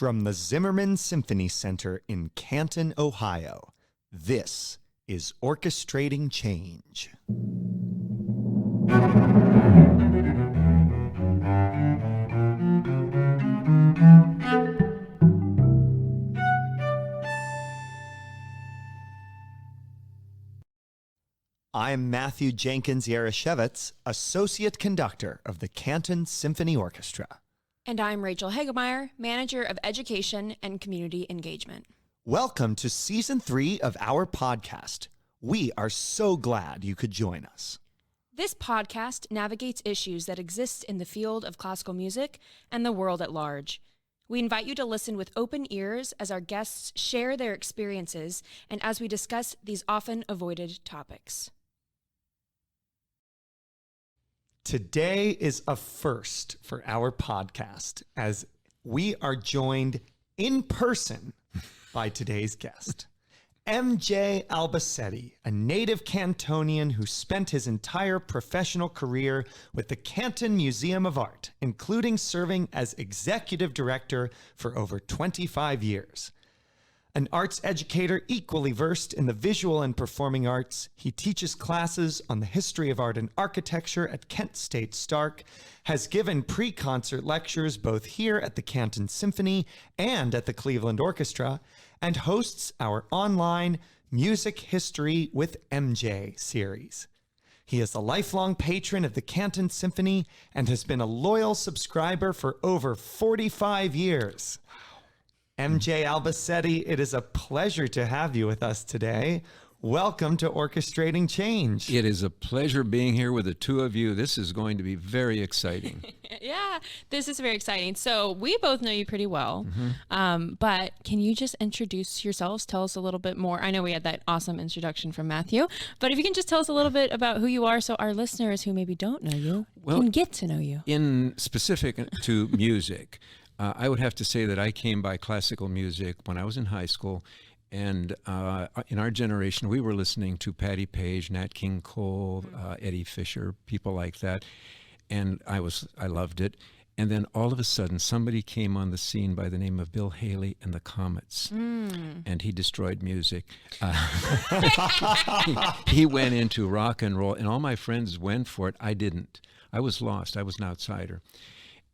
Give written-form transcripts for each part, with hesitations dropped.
From the Zimmerman Symphony Center in Canton, Ohio, this is Orchestrating Change. I'm Matthew Jenkins Yarashevitz, Associate Conductor of the Canton Symphony Orchestra. And I'm Rachel Hagemeyer, Manager of Education and Community Engagement. Welcome to Season 3 of our podcast. We are so glad you could join us. This podcast navigates issues that exist in the field of classical music and the world at large. We invite you to listen with open ears as our guests share their experiences and as we discuss these often avoided topics. Today is a first for our podcast as we are joined in person by today's guest. MJ Albacetti, a native Cantonian who spent his entire professional career with the Canton Museum of Art, including serving as executive director for over 25 years. An arts educator equally versed in the visual and performing arts, he teaches classes on the history of art and architecture at Kent State Stark, has given pre-concert lectures both here at the Canton Symphony and at the Cleveland Orchestra, and hosts our online Music History with MJ series. He is a lifelong patron of the Canton Symphony and has been a loyal subscriber for over 45 years. MJ Albacetti, it is a pleasure to have you with us today. Welcome to Orchestrating Change. It is a pleasure being here with the two of you. This is going to be very exciting. Yeah, this is very exciting. So we both know you pretty well, but can you just introduce yourselves? Tell us a little bit more. I know we had that awesome introduction from Matthew, but if you can just tell us a little bit about who you are so our listeners who maybe don't know you can get to know you. In specific to music, I would have to say that I came by classical music when I was in high school. And in our generation, we were listening to Patti Page, Nat King Cole, Eddie Fisher, people like that. And I loved it. And then all of a sudden, somebody came on the scene by the name of Bill Haley and the Comets. And he destroyed music. He went into rock and roll. And all my friends went for it. I didn't. I was lost. I was an outsider.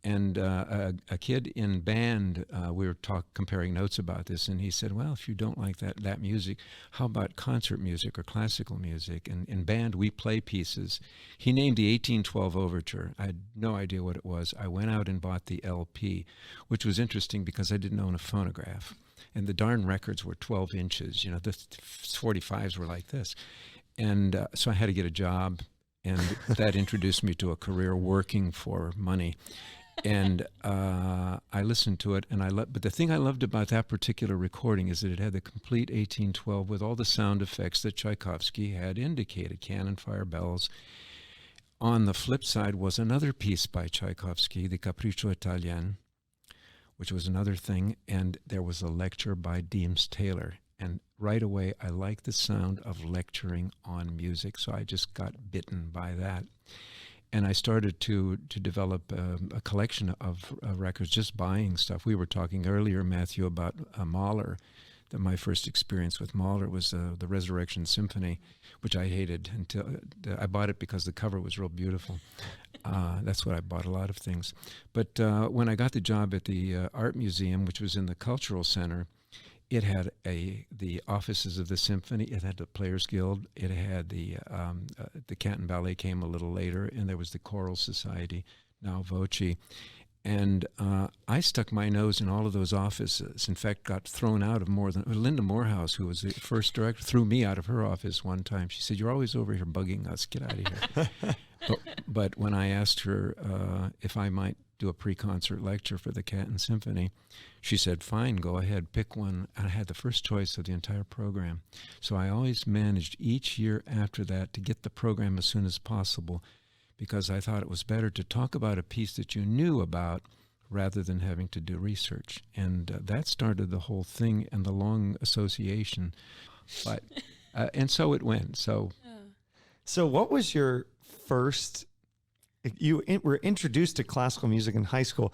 And a kid in band, we were comparing notes about this, and he said, well, if you don't like that music, how about concert music or classical music? And in band, we play pieces. He named the 1812 Overture. I had no idea what it was. I went out and bought the LP, which was interesting because I didn't own a phonograph. And the darn records were 12 inches. You know, the 45s were like this. And so I had to get a job, and that introduced me to a career working for money. And I listened to it, and but the thing I loved about that particular recording is that it had the complete 1812 with all the sound effects that Tchaikovsky had indicated, cannon, fire, bells. On the flip side was another piece by Tchaikovsky, the Capriccio Italien, which was another thing, and there was a lecture by Deems Taylor. And right away, I liked the sound of lecturing on music, so I just got bitten by that. And I started to develop a collection of records, just buying stuff. We were talking earlier, Matthew, about Mahler. That my first experience with Mahler was the Resurrection Symphony, which I hated until I bought it because the cover was real beautiful. That's what I bought, a lot of things. But when I got the job at the Art Museum, which was in the Cultural Center, it had the offices of the symphony. It had the Players Guild. It had the Canton Ballet came a little later, and there was the Choral Society, now Voce. And I stuck my nose in all of those offices. In fact, got thrown out of more than Linda Morehouse, who was the first director, threw me out of her office one time. She said, "You're always over here bugging us. Get out of here." but when I asked her if I might do a pre-concert lecture for the Canton Symphony, she said, "Fine, go ahead, pick one." And I had the first choice of the entire program. So I always managed each year after that to get the program as soon as possible, because I thought it was better to talk about a piece that you knew about rather than having to do research. And that started the whole thing and the long association. But and so it went. So what was your first, you were introduced to classical music in high school.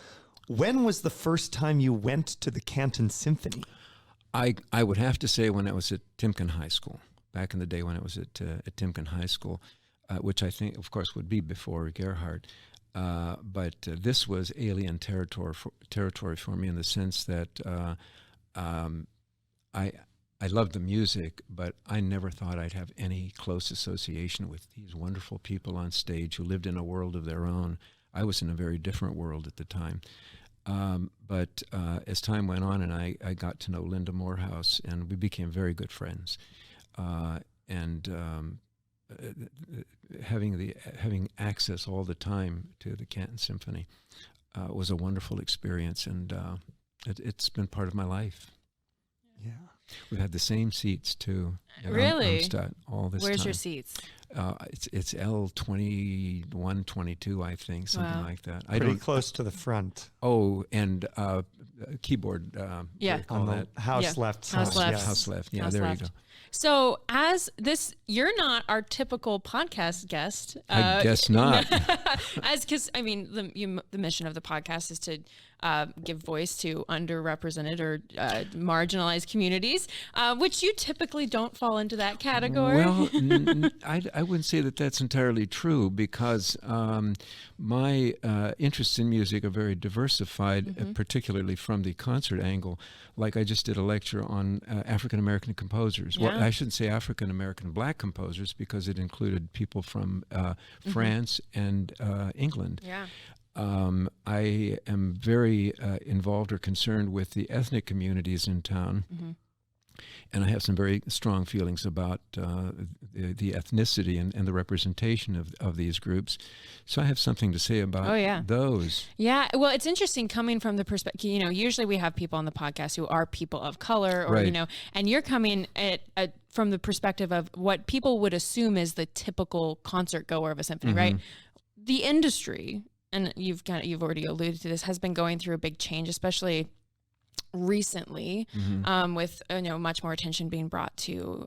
When was the first time you went to the Canton Symphony? I would have to say when I was at Timken High School, back in the day when I was at Timken High School, which I think, of course, would be before Gerhard. But this was alien territory for me in the sense that I loved the music, but I never thought I'd have any close association with these wonderful people on stage who lived in a world of their own. I was in a very different world at the time. But as time went on and I got to know Linda Morehouse, and we became very good friends. Having access all the time to the Canton Symphony was a wonderful experience, and it's been part of my life. Yeah. We've had the same seats too. Really? All this Where's time. your seats? It's L21, 22, I think, something like that. Pretty close to the front. Oh, and keyboard. Yeah. On the house left side. House left. Yes. House left. Yeah, House there left. you go. So you're not our typical podcast guest. I guess not. Because I mean, the mission of the podcast is to give voice to underrepresented or marginalized communities, which you typically don't fall into that category. Well, I wouldn't say that that's entirely true, because my interests in music are very diversified, particularly from the concert angle. Like I just did a lecture on African American composers. Yeah. Well, I shouldn't say African American black composers, because it included people from France and England. Yeah. I am very involved or concerned with the ethnic communities in town. And I have some very strong feelings about the ethnicity and the representation of these groups. So I have something to say about those. Yeah. Well, it's interesting coming from the perspective, usually we have people on the podcast who are people of color or, Right. and you're coming from the perspective of what people would assume is the typical concert goer of a symphony, right? The industry, and you've already alluded to this, has been going through a big change, especially recently, with much more attention being brought to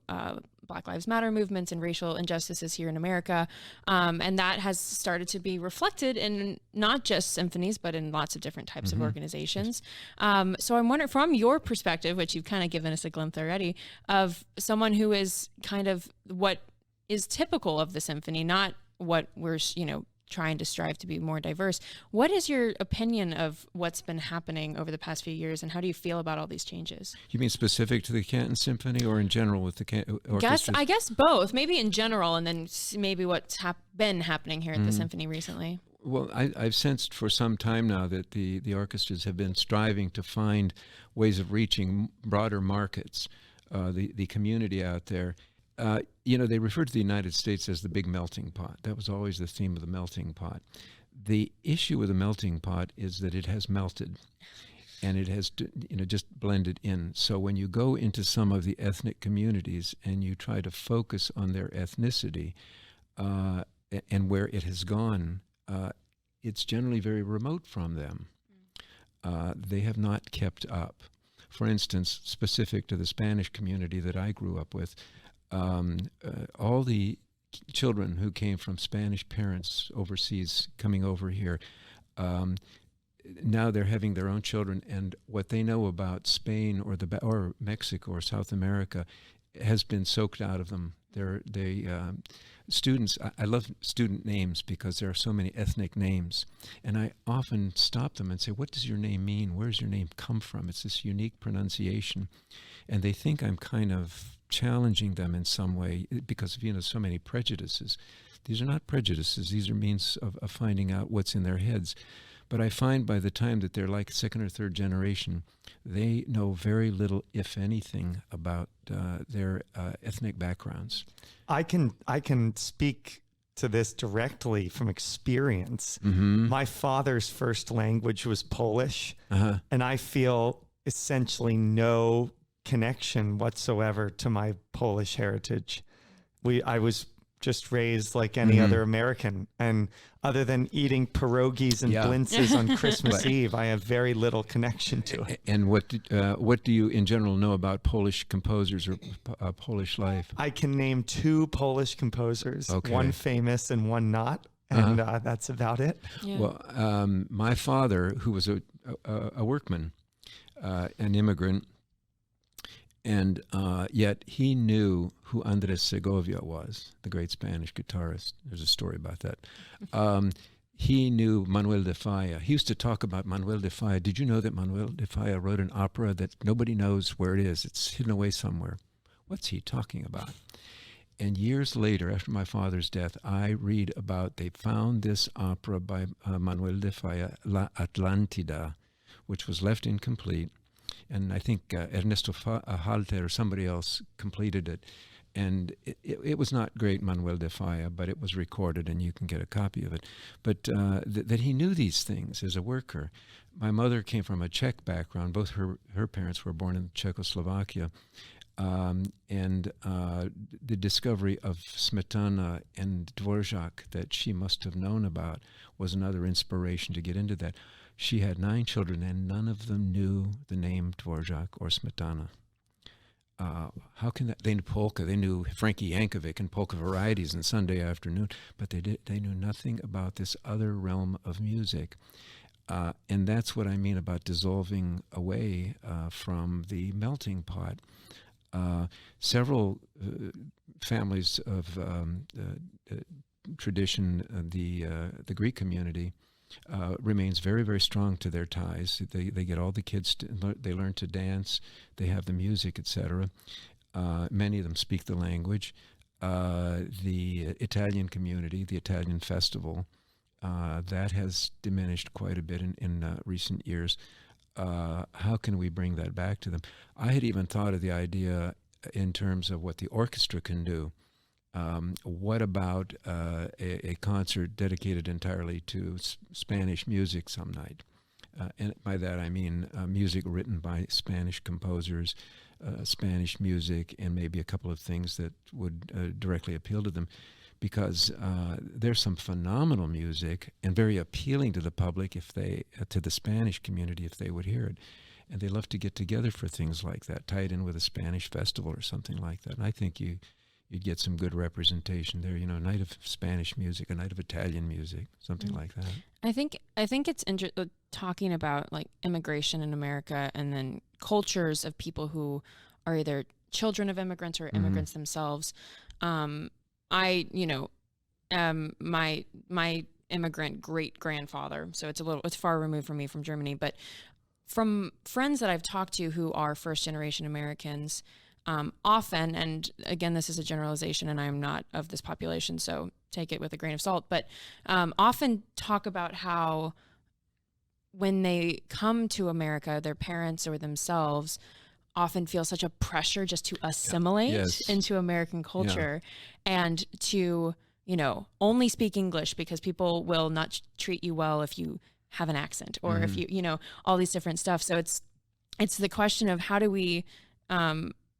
Black Lives Matter movements and racial injustices here in America, and that has started to be reflected in not just symphonies but in lots of different types of organizations. So I'm wondering, from your perspective, which you've kind of given us a glimpse already, of someone who is kind of what is typical of the symphony, not what we're trying to strive to be more diverse. What is your opinion of what's been happening over the past few years, and how do you feel about all these changes? You mean specific to the Canton Symphony, or in general with the orchestras? I guess both. Maybe in general, and then maybe what's been happening here at the symphony recently. Well, I've sensed for some time now that the orchestras have been striving to find ways of reaching broader markets, the community out there. They refer to the United States as the big melting pot. That was always the theme of the melting pot. The issue with the melting pot is that it has melted, and it has just blended in. So when you go into some of the ethnic communities and you try to focus on their ethnicity and where it has gone, it's generally very remote from them. They have not kept up. For instance, specific to the Spanish community that I grew up with, all the children who came from Spanish parents overseas coming over here, now they're having their own children, and what they know about Spain or Mexico or South America has been soaked out of them. Students, I love student names because there are so many ethnic names, and I often stop them and say, what does your name mean? Where does your name come from? It's this unique pronunciation, and they think I'm kind of challenging them in some way because of so many prejudices. These are not prejudices. These are means of finding out what's in their heads. But I find by the time that they're like second or third generation, they know very little, if anything, about their ethnic backgrounds. I can speak to this directly from experience. Mm-hmm. My father's first language was Polish, Uh-huh. and I feel essentially no connection whatsoever to my Polish heritage. I was just raised like any other American, and other than eating pierogies and blintzes on Christmas Eve, I have very little connection to it. And what do you in general know about Polish composers or Polish life? I can name two Polish composers, Okay. one famous and one not. and that's about it. Yeah. Well, my father, who was a workman, an immigrant, and yet he knew who Andres Segovia was, the great Spanish guitarist. There's a story about that. He knew Manuel de Falla. He used to talk about Manuel de Falla. Did you know that Manuel de Falla wrote an opera that nobody knows where it is? It's hidden away somewhere. What's he talking about? And years later, after my father's death, I read about they found this opera by Manuel de Falla, La Atlántida, which was left incomplete. And I think Ernesto Halter or somebody else completed it. And it was not great Manuel de Falla, but it was recorded and you can get a copy of it. But that he knew these things as a worker. My mother came from a Czech background. Both her parents were born in Czechoslovakia. And the discovery of Smetana and Dvorak that she must have known about was another inspiration to get into that. She had 9 children and none of them knew the name Dvorak or Smetana. How can that? They knew polka. They knew Frankie Yankovic and polka varieties and Sunday afternoon, but they knew nothing about this other realm of music. And that's what I mean about dissolving away from the melting pot. Several families of tradition, the Greek community, remains very, very strong to their ties. They get all the kids, they learn to dance, they have the music, etc. Many of them speak the language. The Italian community, the Italian festival, that has diminished quite a bit in recent years. How can we bring that back to them? I had even thought of the idea in terms of what the orchestra can do. What about a concert dedicated entirely to Spanish music some night? And by that I mean music written by Spanish composers, Spanish music, and maybe a couple of things that would directly appeal to them. Because there's some phenomenal music and very appealing to the public to the Spanish community if they would hear it. And they love to get together for things like that, tie it in with a Spanish festival or something like that. And I think you'd get some good representation there. A night of Spanish music, a night of Italian music, something like that. I think it's talking about like immigration in America and then cultures of people who are either children of immigrants or immigrants themselves. My immigrant great grandfather, so it's far removed from me from Germany, but from friends that I've talked to who are first generation Americans, often, and again, this is a generalization and I am not of this population, so take it with a grain of salt, but often talk about how when they come to America, their parents or themselves often feel such a pressure just to assimilate into American culture and to, only speak English because people will not treat you well if you have an accent or if you, all these different stuff. So it's the question of how do we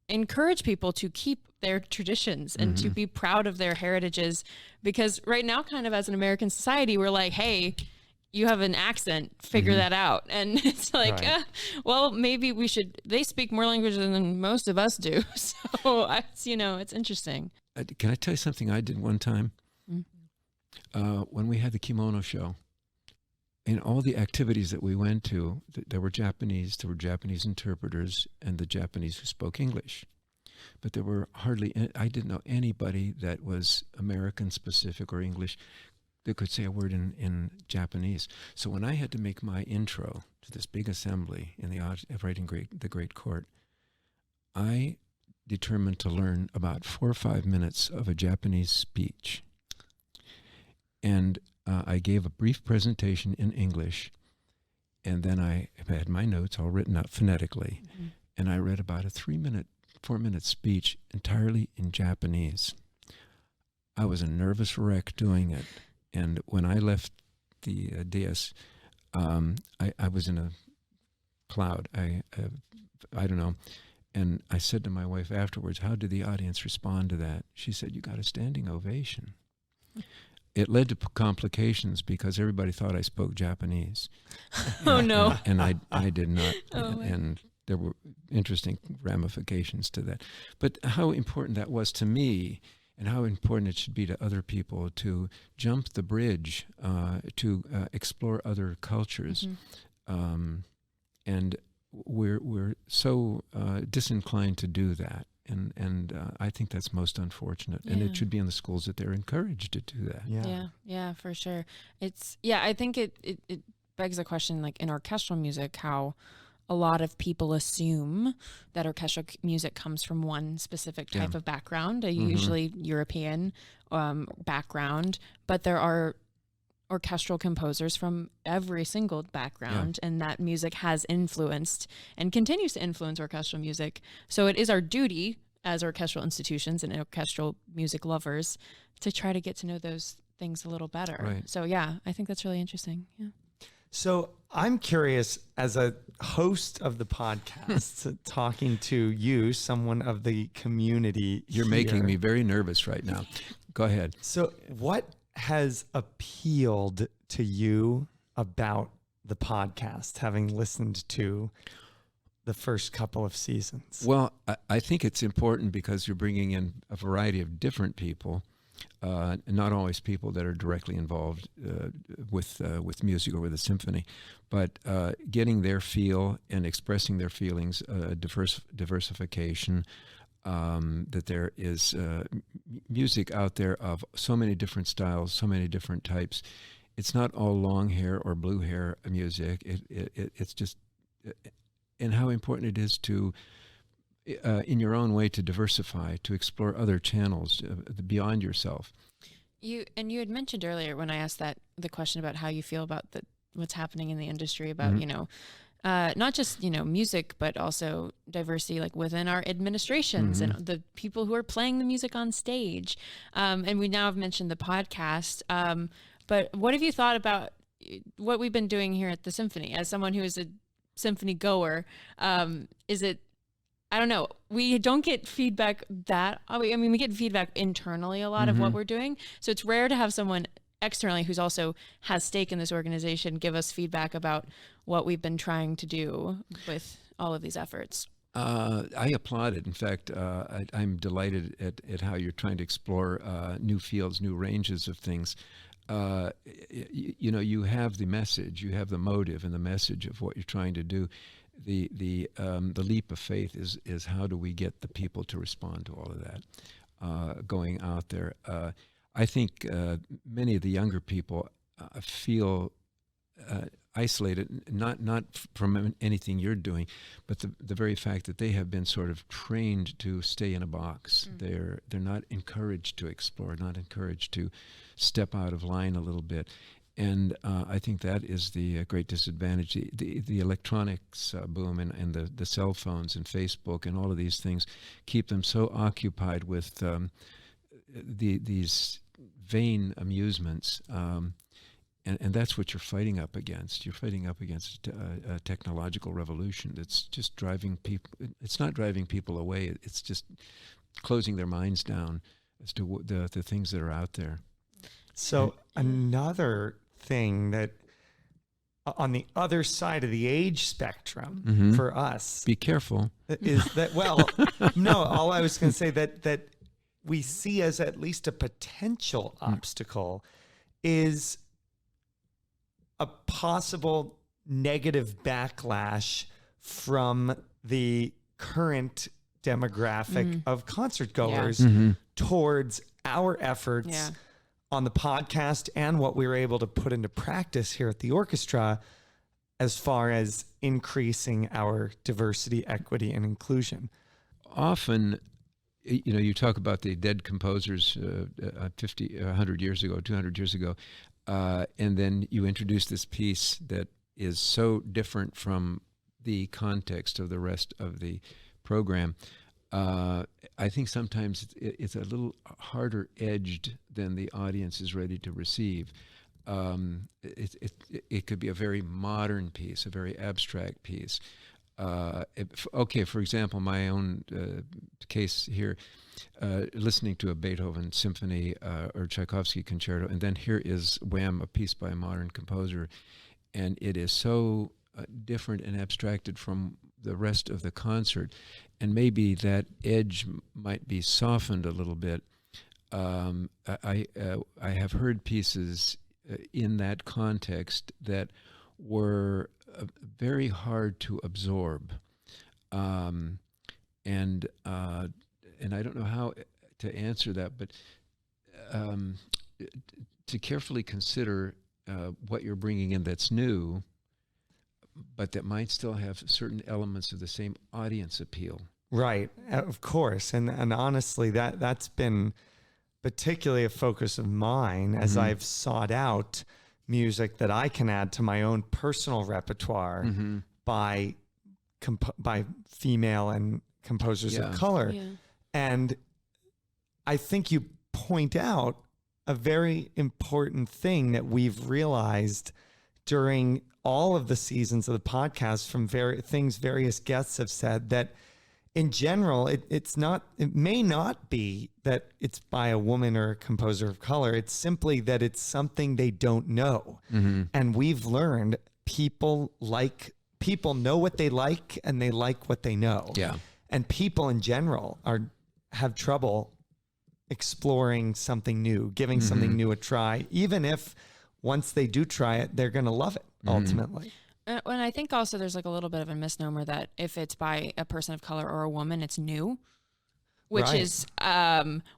encourage people to keep their traditions and to be proud of their heritages, because right now kind of as an American society, we're like, hey, you have an accent, figure that out. And it's like, well, maybe they speak more languages than most of us do. So, it's interesting. Can I tell you something I did one time? When we had the kimono show, in all the activities that we went to, there were Japanese interpreters and the Japanese who spoke English. But there were I didn't know anybody that was American specific or English that could say a word in Japanese. So when I had to make my intro to this big assembly in the Great Court, I determined to learn about 4 or 5 minutes of a Japanese speech. And I gave a brief presentation in English, and then I had my notes all written out phonetically, and I read about a 4-minute speech entirely in Japanese. I was a nervous wreck doing it. And when I left the dais, I was in a cloud. I don't know. And I said to my wife afterwards, how did the audience respond to that? She said, you got a standing ovation. It led to complications because everybody thought I spoke Japanese. Oh, no. And I did not. And there were interesting ramifications to that. But how important that was to me and how important it should be to other people to jump the bridge, to explore other cultures. And we're so disinclined to do that. And I think that's most unfortunate. And it should be in the schools that they're encouraged to do that. Yeah, for sure. I think it begs the question, like in orchestral music, how a lot of people assume that orchestral music comes from one specific type of background, a usually European background, but there are orchestral composers from every single background, and that music has influenced and continues to influence orchestral music. So it is our duty as orchestral institutions and orchestral music lovers to try to get to know those things a little better. Right. So I think that's really interesting. Yeah. So I'm curious, as a host of the podcast, talking to you, someone of the community. You're making me very nervous right now. Go ahead. So what has appealed to you about the podcast, having listened to the first couple of seasons? Well, I think it's important because you're bringing in a variety of different people. Not always people that are directly involved with music or with a symphony, but getting their feel and expressing their feelings, diversification, that there is music out there of so many different styles, so many different types. It's not all long hair or blue hair music. It's just, and how important it is to in your own way to diversify, to explore other channels beyond yourself. You had mentioned earlier when I asked the question about how you feel about what's happening in the industry about, not just, music, but also diversity, like within our administrations and the people who are playing the music on stage. And we now have mentioned the podcast. But what have you thought about what we've been doing here at the Symphony as someone who is a symphony goer? Is it, I don't know. We don't get feedback we get feedback internally a lot of what we're doing. So it's rare to have someone externally who's also has stake in this organization give us feedback about what we've been trying to do with all of these efforts. I applaud it. In fact, I'm delighted at how you're trying to explore new fields, new ranges of things. You have the message, you have the motive and the message of what you're trying to do. The leap of faith is how do we get the people to respond to all of that going out there. I think many of the younger people feel isolated, not from anything you're doing, but the very fact that they have been sort of trained to stay in a box. They're not encouraged to explore, not encouraged to step out of line a little bit. And I think that is the great disadvantage. The electronics boom and the cell phones and Facebook and all of these things keep them so occupied with these vain amusements. And that's what you're fighting up against. You're fighting up against a technological revolution that's just driving people. It's not driving people away. It's just closing their minds down as to the things that are out there. So another thing that on the other side of the age spectrum for us, be careful, is that, well, no, all I was going to say that we see as at least a potential obstacle is a possible negative backlash from the current demographic of concert goers towards our efforts on the podcast and what we were able to put into practice here at the orchestra as far as increasing our diversity, equity, and inclusion. Often, you talk about the dead composers 50, 100 years ago, 200 years ago, and then you introduce this piece that is so different from the context of the rest of the program. I think sometimes it's a little harder edged than the audience is ready to receive. It could be a very modern piece, a very abstract piece. For example, my own case here, listening to a Beethoven symphony or Tchaikovsky concerto, and then here is Wham, a piece by a modern composer, and it is so different and abstracted from the rest of the concert, and maybe that edge might be softened a little bit I have heard pieces in that context that were very hard to absorb, and I don't know how to answer that, but to carefully consider what you're bringing in that's new, but that might still have certain elements of the same audience appeal. Right, of course, and honestly, that's been particularly a focus of mine as I've sought out music that I can add to my own personal repertoire by female and composers of color. Yeah. And I think you point out a very important thing that we've realized during all of the seasons of the podcast from various guests have said, that in general, it may not be that it's by a woman or a composer of color. It's simply that it's something they don't know. And we've learned people know what they like, and they like what they know. Yeah. And people in general have trouble exploring something new, giving something new a try, even if once they do try it, they're going to love it ultimately. And I think also there's like a little bit of a misnomer that if it's by a person of color or a woman, it's new, which is,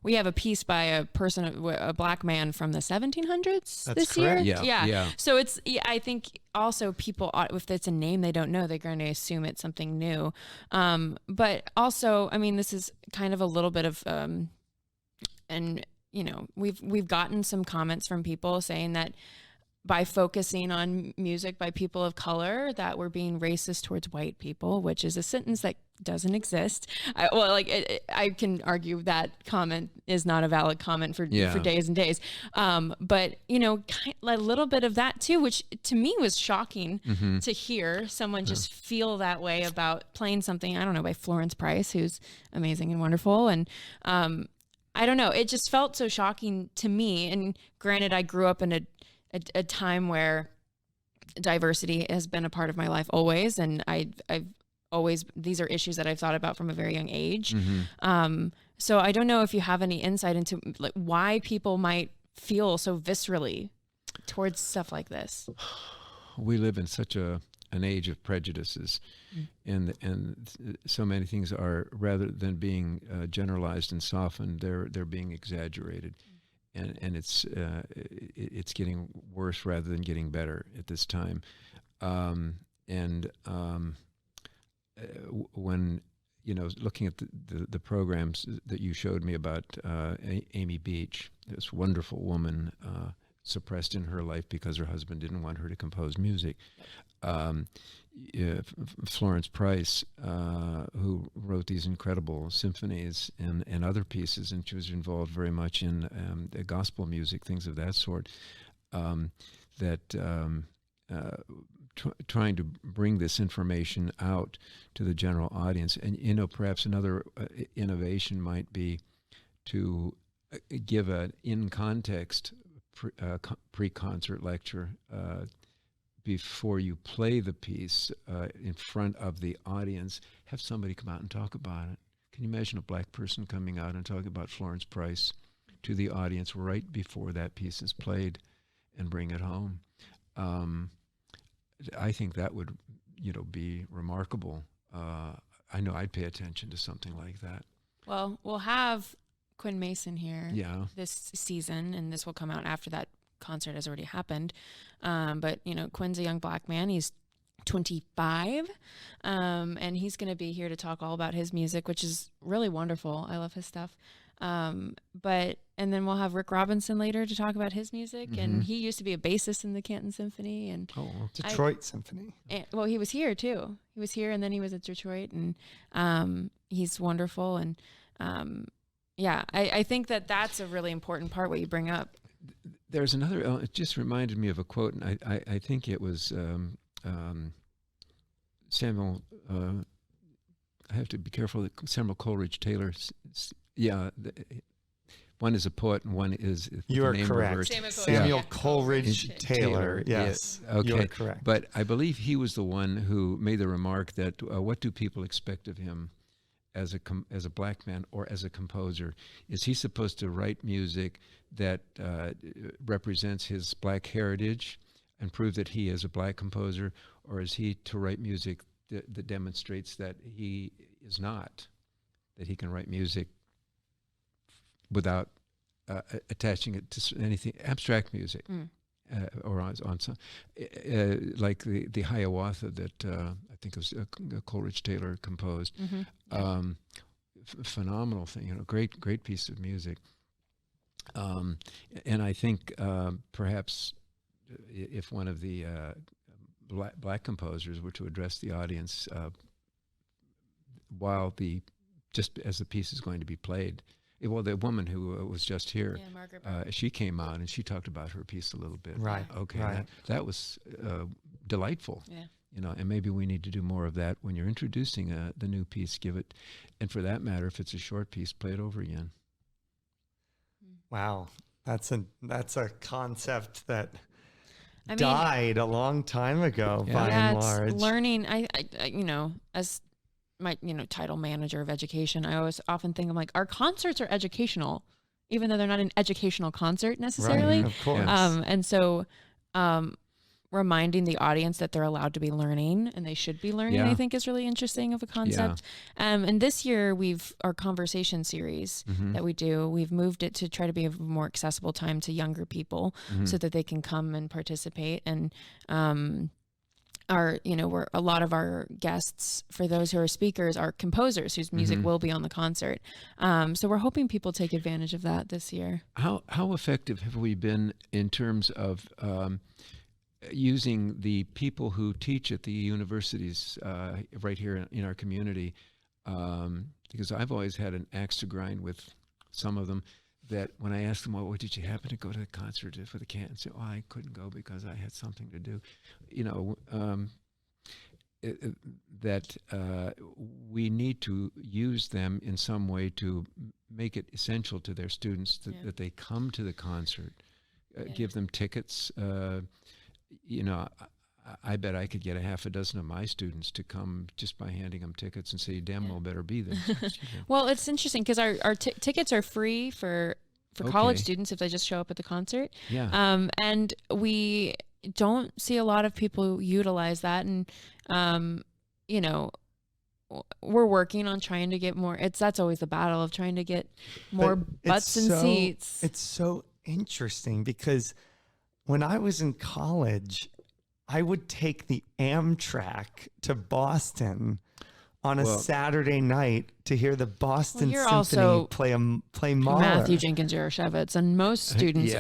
we have a piece by a black man from the 1700s this correct. year. Yeah. So I think also people, if it's a name they don't know, they're going to assume it's something new. But also, I mean, this is kind of a little bit of, and you know, we've gotten some comments from people saying that by focusing on music by people of color, that we're being racist towards white people, which is a sentence that doesn't exist. I can argue that comment is not a valid comment for days and days. But you know, a little bit of that too, which to me was shocking to hear someone just feel that way about playing something, I don't know, by Florence Price, who's amazing and wonderful. And, I don't know, it just felt so shocking to me. And granted, I grew up in a time where diversity has been a part of my life always. And I've always, these are issues that I've thought about from a very young age. So I don't know if you have any insight into like why people might feel so viscerally towards stuff like this. We live in such an age of prejudices, and so many things are, rather than being generalized and softened, they're being exaggerated. And it's getting worse rather than getting better at this time. When looking at the programs that you showed me about Amy Beach, this wonderful woman suppressed in her life because her husband didn't want her to compose music. Florence Price, who wrote these incredible symphonies and other pieces, and she was involved very much in gospel music, things of that sort, trying to bring this information out to the general audience. And, perhaps another innovation might be to give an in-context pre-concert lecture before you play the piece in front of the audience. Have somebody come out and talk about it. Can you imagine a black person coming out and talking about Florence Price to the audience right before that piece is played, and bring it home? I think that would, be remarkable. I know I'd pay attention to something like that. Well, we'll have Quinn Mason here this season, and this will come out after that concert has already happened. But Quinn's a young black man. He's 25, and he's going to be here to talk all about his music, which is really wonderful. I love his stuff. And then we'll have Rick Robinson later to talk about his music, and he used to be a bassist in the Canton Symphony and Detroit Symphony. Well, he was here too. He was here, and then he was at Detroit, and he's wonderful. And I think that's a really important part, what you bring up. There's another. It just reminded me of a quote, and I think it was Samuel. I have to be careful. Samuel Coleridge Taylor. One is a poet, and one is. You are correct. Samuel Coleridge Taylor. Yes. Okay. You are correct. But I believe he was the one who made the remark that what do people expect of him? as a black man or as a composer? Is he supposed to write music that represents his black heritage and prove that he is a black composer, or is he to write music that demonstrates that he is not, that he can write music without attaching it to anything, abstract music, or on some, like the Hiawatha that I think it was Coleridge Taylor composed. Phenomenal thing, great piece of music. And I think perhaps if one of the black composers were to address the audience while just as the piece is going to be played. Well, the woman who was just here, Margaret, she came out and she talked about her piece a little bit. Right. Okay. Right. That was delightful. Yeah. And maybe we need to do more of that when you're introducing the new piece. Give it, and for that matter, if it's a short piece, play it over again. Wow, that's a concept that died a long time ago. By and large, it's learning. I as my title manager of education, I always often think, I'm like, our concerts are educational, even though they're not an educational concert necessarily. Right, of course. And so reminding the audience that they're allowed to be learning and they should be learning, I think is really interesting of a concept. And this year our conversation series that we've moved it to try to be a more accessible time to younger people so that they can come and participate. And we're a lot of our guests, for those who are speakers, are composers whose music will be on the concert. So we're hoping people take advantage of that this year. How effective have we been in terms of using the people who teach at the universities right here in our community? Because I've always had an axe to grind with some of them, that when I asked them, well, did you happen to go to the concert for the can? And say, I couldn't go because I had something to do. That we need to use them in some way to make it essential to their students that they come to the concert, give them tickets. I bet I could get a half a dozen of my students to come just by handing them tickets and say, damn well better be there. Well, it's interesting because our tickets are free for college students if they just show up at the concert. And we don't see a lot of people utilize that. And, we're working on trying to get more. That's always the battle of trying to get more butts and seats. It's so interesting because when I was in college, I would take the Amtrak to Boston on a Saturday night to hear the Boston Symphony play Mahler. Matthew Jenkins Yaroshevitz, and most students.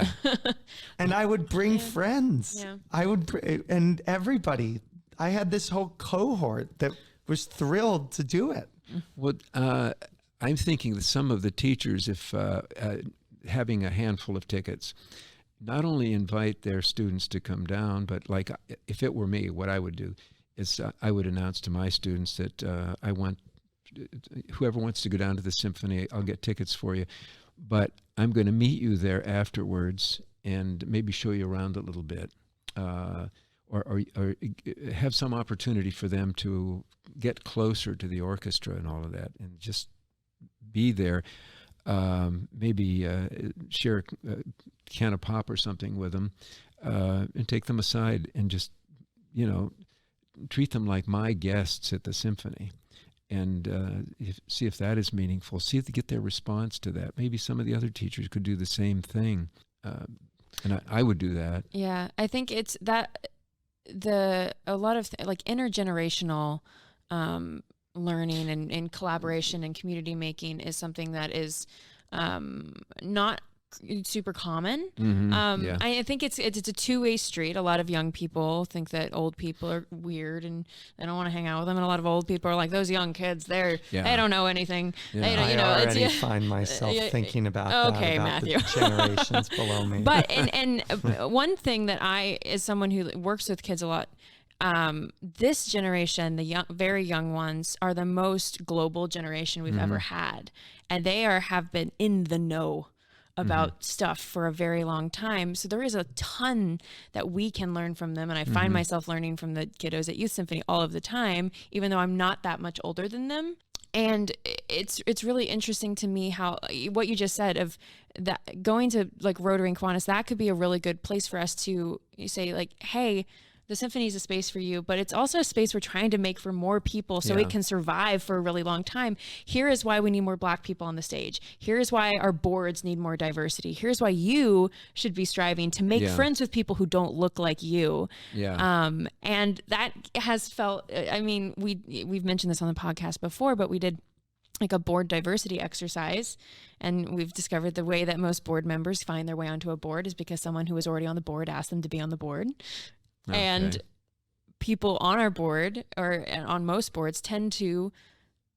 And I would bring friends. Yeah. I would and everybody. I had this whole cohort that was thrilled to do it. Well, I'm thinking that some of the teachers, if having a handful of tickets, not only invite their students to come down, but like if it were me, what I would do is I would announce to my students that I want whoever wants to go down to the symphony, I'll get tickets for you, but I'm going to meet you there afterwards and maybe show you around a little bit, or have some opportunity for them to get closer to the orchestra and all of that, and just be there. Maybe share a can of pop or something with them, and take them aside and just, treat them like my guests at the symphony, and see if that is meaningful. See if they get their response to that. Maybe some of the other teachers could do the same thing, and I would do that. Yeah, I think it's that a lot of like intergenerational learning and collaboration and community making is something that is not super common. I think it's a two-way street. A lot of young people think that old people are weird and they don't want to hang out with them, and a lot of old people are like, those young kids, they don't know anything. They don't, I already find myself thinking about that, about Matthew. the generations below me. But and one thing that I, as someone who works with kids a lot, this generation, the very young ones, are the most global generation we've ever had, and they have been in the know about stuff for a very long time. So there is a ton that we can learn from them, and I find myself learning from the kiddos at Youth Symphony all of the time, even though I'm not that much older than them. And it's really interesting to me how what you just said of that going to like Rotary and Kiwanis, that could be a really good place for us to say like, hey, the symphony is a space for you, but it's also a space we're trying to make for more people so it can survive for a really long time. Here is why we need more Black people on the stage. Here is why our boards need more diversity. Here's why you should be striving to make friends with people who don't look like you. And that has felt, I mean, we've mentioned this on the podcast before, but we did like a board diversity exercise. And we've discovered the way that most board members find their way onto a board is because someone who was already on the board asked them to be on the board. Okay. And people on our board or on most boards tend to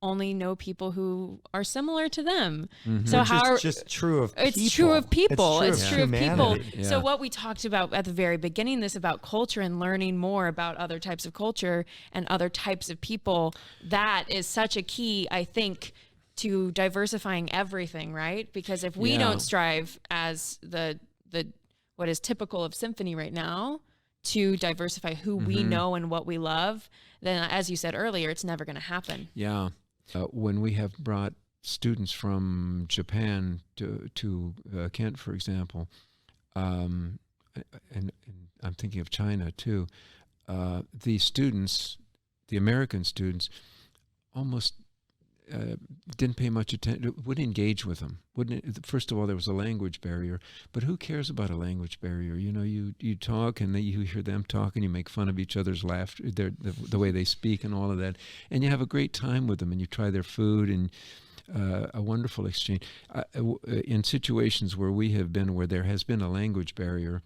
only know people who are similar to them. So Which is just true of people. It's true of people. It's true of people. Yeah. So what we talked about at the very beginning, this about culture and learning more about other types of culture and other types of people, that is such a key, I think, to diversifying everything, right? Because if we don't strive as the what is typical of symphony right now, to diversify who we know and what we love, then as you said earlier, it's never going to happen. Yeah. When we have brought students from Japan to Kent, for example, and I'm thinking of China too, the students, the American students, almost didn't pay much attention, wouldn't engage with them. First of all, there was a language barrier, but who cares about a language barrier? You know, you talk and then you hear them talk and you make fun of each other's laughter, the way they speak and all of that. And you have a great time with them and you try their food and a wonderful exchange. In situations where we have been, where there has been a language barrier,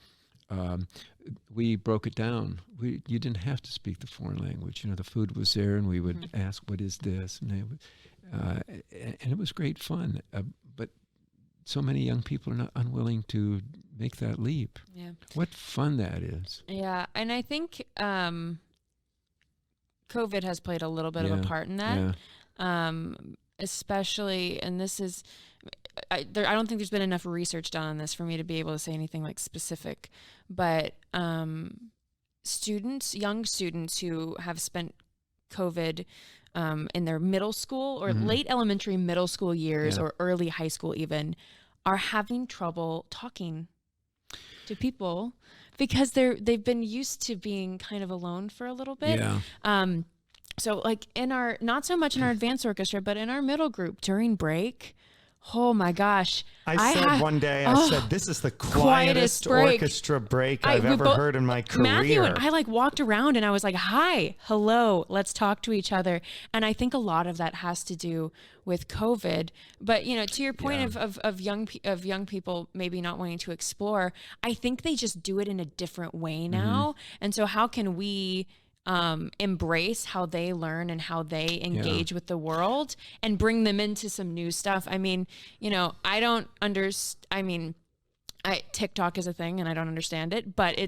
we broke it down. You didn't have to speak the foreign language. You know, the food was there, and we would ask, "What is this?" And it was great fun. But so many young people are not unwilling to make that leap. Yeah, what fun that is. Yeah, and I think COVID has played a little bit of a part in that. Yeah. Especially, and this is. I don't think there's been enough research done on this for me to be able to say anything like specific, but young students who have spent COVID in their middle school or late elementary, middle school years or early high school even are having trouble talking to people because they've been used to being kind of alone for a little bit. Yeah. So like not so much in our advanced orchestra, but in our middle group during break, oh my gosh. I said one day, this is the quietest orchestra break I've ever heard in my career. Matthew and I like walked around and I was like, hi, hello, let's talk to each other. And I think a lot of that has to do with COVID. But, you know, to your point of young people maybe not wanting to explore, I think they just do it in a different way now. And so how can we embrace how they learn and how they engage with the world and bring them into some new stuff? I mean, you know, I don't TikTok is a thing and I don't understand it, but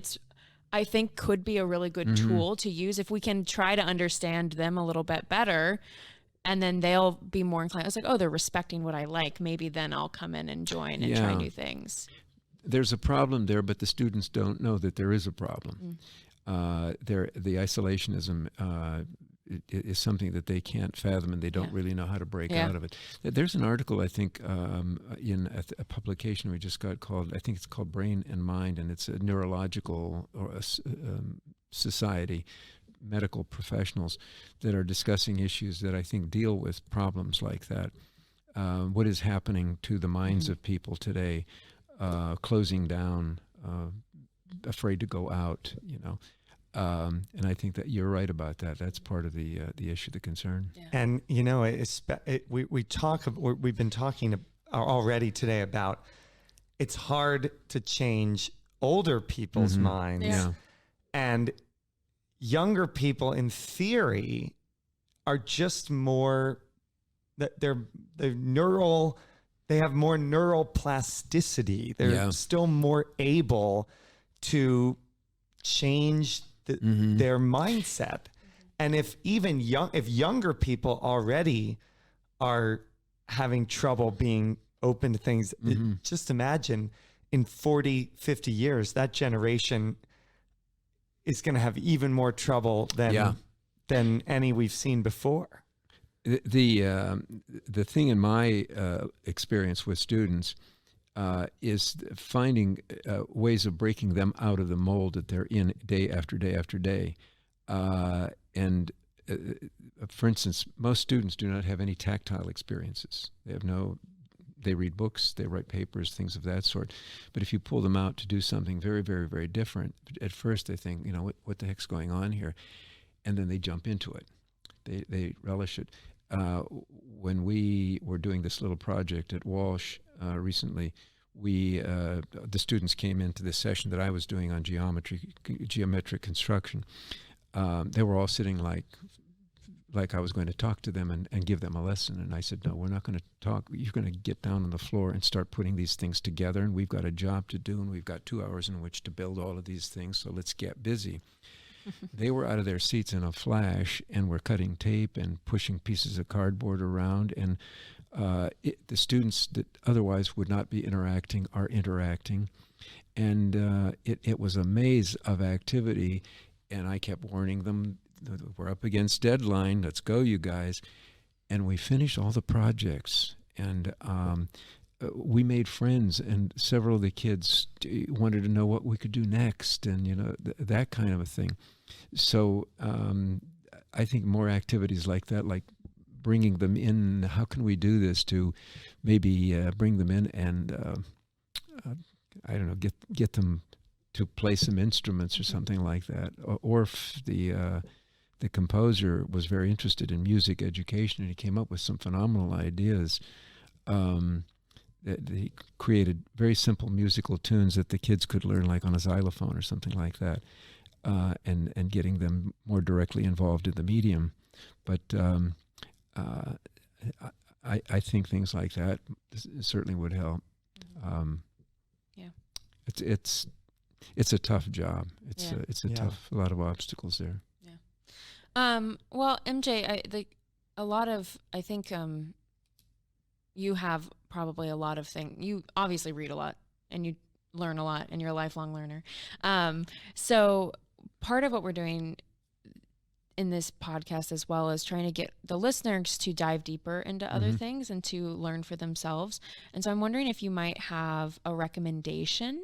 I think could be a really good tool to use if we can try to understand them a little bit better. And then they'll be more inclined. It's like, oh, they're respecting what I like. Maybe then I'll come in and join and try new things. There's a problem there, but the students don't know that there is a problem. The isolationism is something that they can't fathom, and they don't really know how to break out of it. There's an article, I think, in a publication we just got called, I think it's called Brain and Mind, and it's a neurological society, medical professionals that are discussing issues that I think deal with problems like that. What is happening to the minds of people today, closing down, afraid to go out, you know. And I think that you're right about that. That's part of the issue, the concern. Yeah. And you know, we've been talking already today about it's hard to change older people's minds, and younger people, in theory, are just more that they're neural. They have more neural plasticity. They're still more able to change their mindset. And if younger people already are having trouble being open to things, just imagine in 40, 50 years, that generation is going to have even more trouble than any we've seen before. The thing in my experience with students is finding ways of breaking them out of the mold that they're in day after day after day. And for instance, most students do not have any tactile experiences. They read books, they write papers, things of that sort. But if you pull them out to do something very, very, very different, at first they think, what the heck's going on here? And then they jump into it. They relish it. When we were doing this little project at Walsh recently, the students came into this session that I was doing on geometric construction. They were all sitting like I was going to talk to them and give them a lesson. And I said, no, we're not going to talk. You're going to get down on the floor and start putting these things together. And we've got a job to do, and we've got 2 hours in which to build all of these things. So let's get busy. They were out of their seats in a flash and were cutting tape and pushing pieces of cardboard around. And the students that otherwise would not be interacting are interacting. And it was a maze of activity. And I kept warning them, we're up against deadline. Let's go, you guys. And we finished all the projects. And we made friends. And several of the kids wanted to know what we could do next. And, that kind of a thing. So I think more activities like that, like bringing them in, how can we do this to maybe bring them in and, I don't know, get them to play some instruments or something like that. Or if the composer was very interested in music education and he came up with some phenomenal ideas. He created very simple musical tunes that the kids could learn, like on a xylophone or something like that, and getting them more directly involved in the medium. But I think things like that certainly would help. Yeah, it's a tough job. It's a lot of obstacles there. Yeah. Well, MJ, I think you have probably a lot of things. You obviously read a lot and you learn a lot and you're a lifelong learner. So part of what we're doing in this podcast as well is trying to get the listeners to dive deeper into other things and to learn for themselves. And so I'm wondering if you might have a recommendation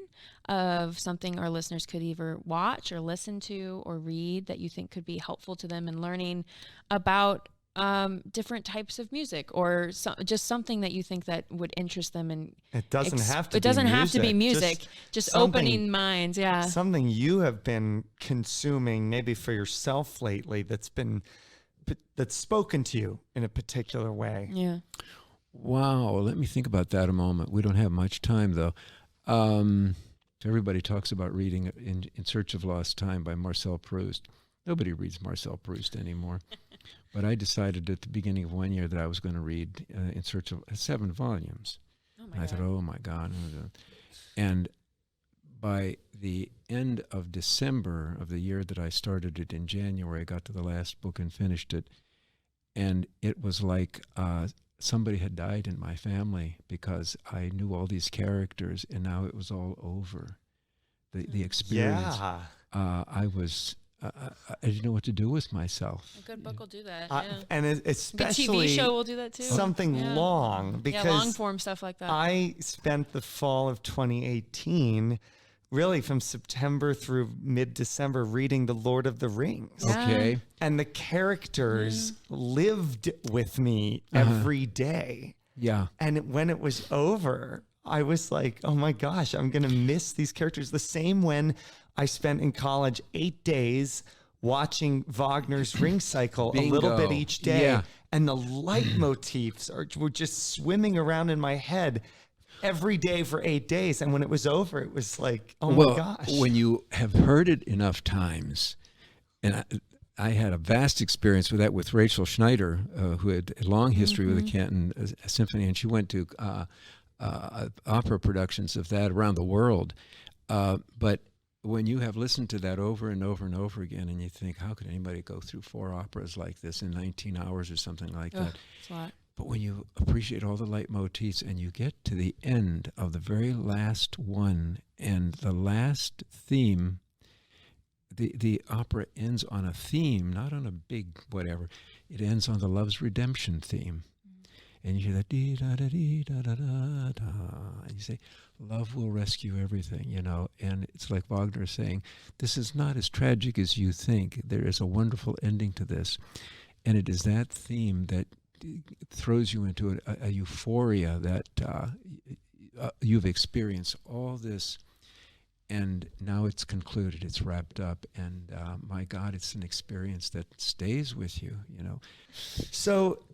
of something our listeners could either watch or listen to or read that you think could be helpful to them in learning about different types of music, or just something that you think that would interest them. And it doesn't have to. It doesn't have to be music. Just opening minds. Yeah. Something you have been consuming, maybe for yourself lately, that's spoken to you in a particular way. Yeah. Wow. Let me think about that a moment. We don't have much time though. Everybody talks about reading In Search of Lost Time by Marcel Proust. Nobody reads Marcel Proust anymore. But I decided at the beginning of one year that I was going to read In Search of 7 volumes. Oh my and I God. thought, oh my God. And by the end of December of the year that I started it in January, I got to the last book and finished it. And it was like somebody had died in my family, because I knew all these characters and now it was all over. The experience. Yeah. I didn't know what to do with myself. A good book will do that. And especially a TV show will do that too. Something long, because long form stuff like that. I spent the fall of 2018, really from September through mid-December, reading The Lord of the Rings. Yeah. Okay. And the characters lived with me every day. Yeah. And when it was over, I was like, oh my gosh, I'm going to miss these characters. The same when I spent in college 8 days watching Wagner's Ring Cycle a little bit each day. Yeah. And the leitmotifs were just swimming around in my head every day for 8 days. And when it was over, it was like, oh my gosh. When you have heard it enough times, and I had a vast experience with that with Rachel Schneider, who had a long history with the Canton Symphony, and she went to opera productions of that around the world. But when you have listened to that over and over and over again, and you think, how could anybody go through 4 operas like this in 19 hours or something like that? It's a lot. But when you appreciate all the leitmotifs and you get to the end of the very last one, and the last theme, the opera ends on a theme, not on a big whatever. It ends on the Love's Redemption theme. And you hear that dee da da dee da da da da, and you say, "Love will rescue everything," And it's like Wagner saying, "This is not as tragic as you think. There is a wonderful ending to this," and it is that theme that throws you into a euphoria that you've experienced all this, and now it's concluded, it's wrapped up, and my God, it's an experience that stays with you. So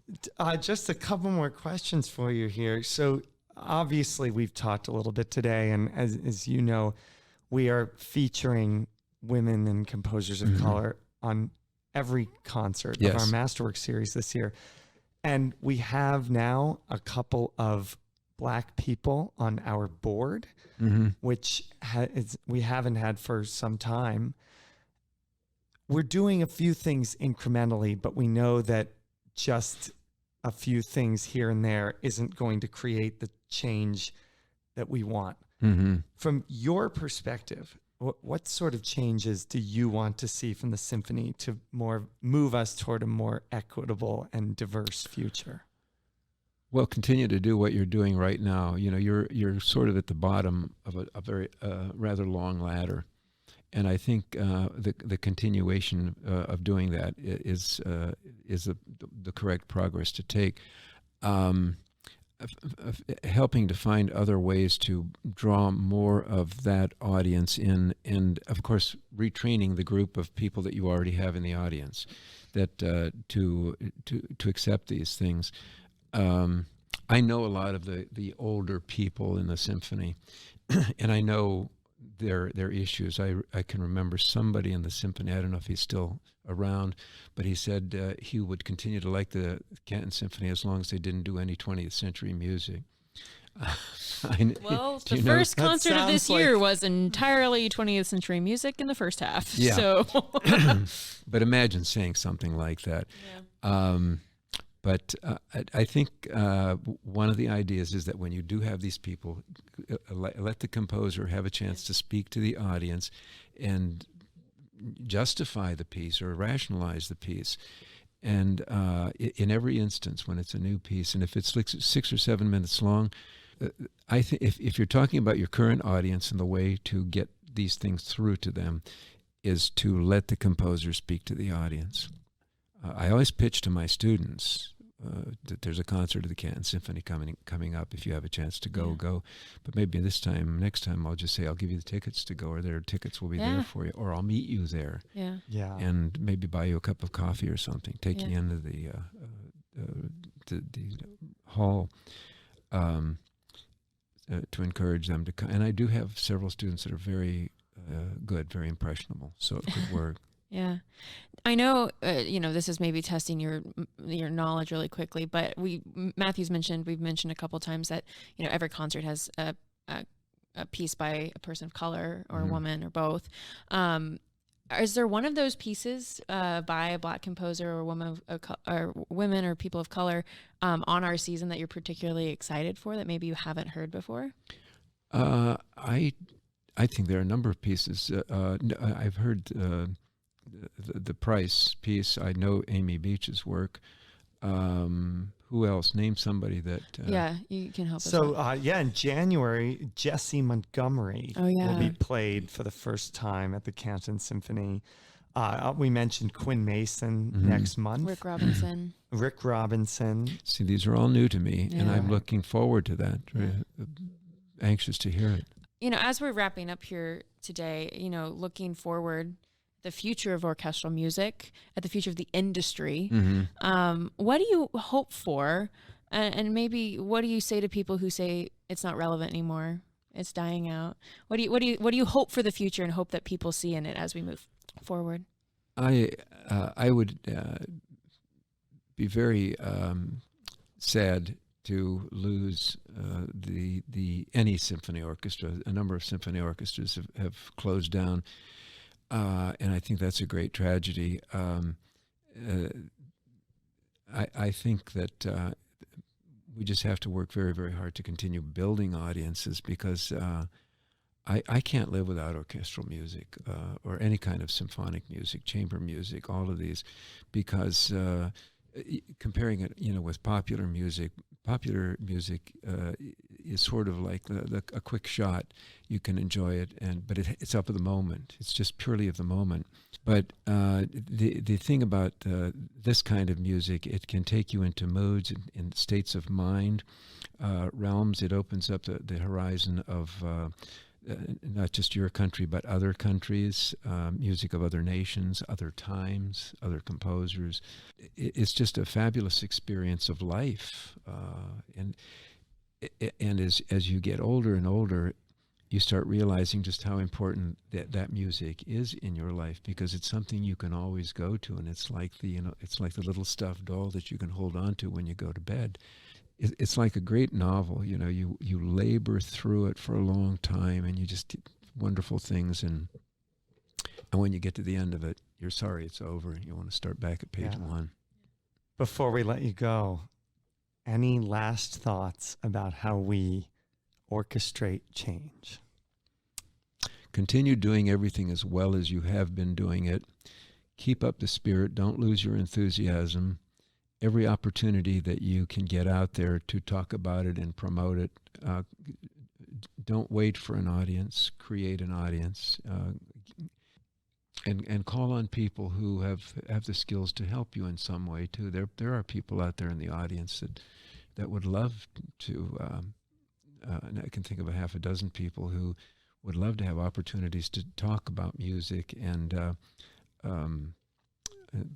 just a couple more questions for you here. So obviously we've talked a little bit today, and as you know, we are featuring women and composers of color on every concert of our Masterwork series this year. And we have now a couple of Black people on our board, which we haven't had for some time. We're doing a few things incrementally, but we know that just a few things here and there isn't going to create the change that we want. From your perspective, what sort of changes do you want to see from the symphony to move us toward a more equitable and diverse future? Well, continue to do what you're doing right now. You're sort of at the bottom of a very rather long ladder, and I think the continuation of doing that is the correct progress to take. Helping to find other ways to draw more of that audience in, and of course retraining the group of people that you already have in the audience that to accept these things. I know a lot of the older people in the symphony, and I know their issues. I can remember somebody in the symphony, I don't know if he's still around, but he said he would continue to like the Canton Symphony as long as they didn't do any 20th century music. Well, the first concert of this year was entirely 20th century music in the first half. Yeah. So. But imagine saying something like that. Yeah. But I think one of the ideas is that when you do have these people, let the composer have a chance to speak to the audience and justify the piece or rationalize the piece. And in every instance, when it's a new piece, and if it's 6 or 7 minutes long, I think if you're talking about your current audience and the way to get these things through to them is to let the composer speak to the audience. I always pitch to my students that there's a concert of the Canton Symphony coming up. If you have a chance to go. But maybe next time, I'll just say I'll give you the tickets to go, or their tickets will be there for you, or I'll meet you there. Yeah. And maybe buy you a cup of coffee or something. Take you into the hall to encourage them to come. And I do have several students that are very good, very impressionable, so it could work. Yeah. I know, this is maybe testing your knowledge really quickly, but we've mentioned a couple of times that, every concert has a piece by a person of color or a woman or both. Is there one of those pieces by a Black composer or women or people of color on our season that you're particularly excited for that maybe you haven't heard before? I think there are a number of pieces. I've heard the Price piece. I know Amy Beach's work. Who else? Name somebody that... you can help us. So, in January, Jessie Montgomery will be played for the first time at the Canton Symphony. We mentioned Quinn Mason next month. Rick Robinson. See, these are all new to me, and I'm looking forward to that. Anxious to hear it. As we're wrapping up here today, looking forward, the future of orchestral music, at the future of the industry, what do you hope for? And maybe what do you say to people who say it's not relevant anymore? It's dying out. What do you hope for the future and hope that people see in it as we move forward? I would be very sad to lose any symphony orchestra. A number of symphony orchestras have closed down, and I think that's a great tragedy. I think that we just have to work very, very hard to continue building audiences, because I can't live without orchestral music or any kind of symphonic music, chamber music, all of these, because comparing it, with popular music is sort of like a quick shot. You can enjoy it, but it's up at the moment. It's just purely of the moment. But the thing about this kind of music, it can take you into moods and states of mind, realms. It opens up the horizon of not just your country, but other countries, music of other nations, other times, other composers. It's just a fabulous experience of life. And as you get older and older, you start realizing just how important that music is in your life, because it's something you can always go to, and it's like the little stuffed doll that you can hold on to when you go to bed. It's like a great novel, you labor through it for a long time, and you just wonderful things, and when you get to the end of it, you're sorry it's over. You want to start back at page 1. Before we let you go, any last thoughts about how we orchestrate change? Continue doing everything as well as you have been doing it. Keep up the spirit. Don't lose your enthusiasm. Every opportunity that you can get out there to talk about it and promote it, don't wait for an audience. Create an audience, and call on people who have the skills to help you in some way too. There are people out there in the audience that would love to. And I can think of a half a dozen people who would love to have opportunities to talk about music and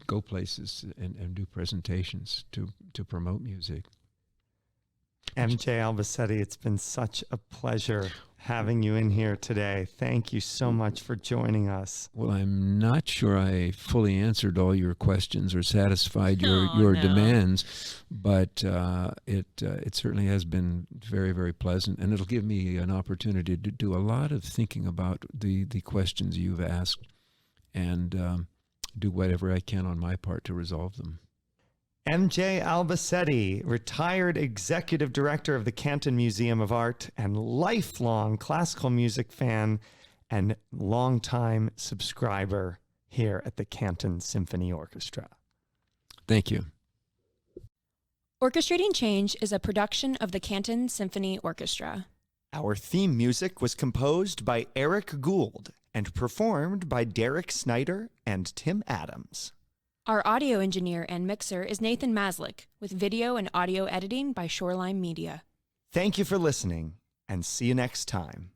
go places and do presentations to promote music. MJ Albacetti, it's been such a pleasure having you in here today. Thank you so much for joining us. Well, I'm not sure I fully answered all your questions or satisfied your demands, but it certainly has been very, very pleasant, and it'll give me an opportunity to do a lot of thinking about the questions you've asked, and do whatever I can on my part to resolve them. MJ Albacetti, retired executive director of the Canton Museum of Art and lifelong classical music fan and longtime subscriber here at the Canton Symphony Orchestra. Thank you. Orchestrating Change is a production of the Canton Symphony Orchestra. Our theme music was composed by Eric Gould and performed by Derek Snyder and Tim Adams. Our audio engineer and mixer is Nathan Maslick, with video and audio editing by Shoreline Media. Thank you for listening, and see you next time.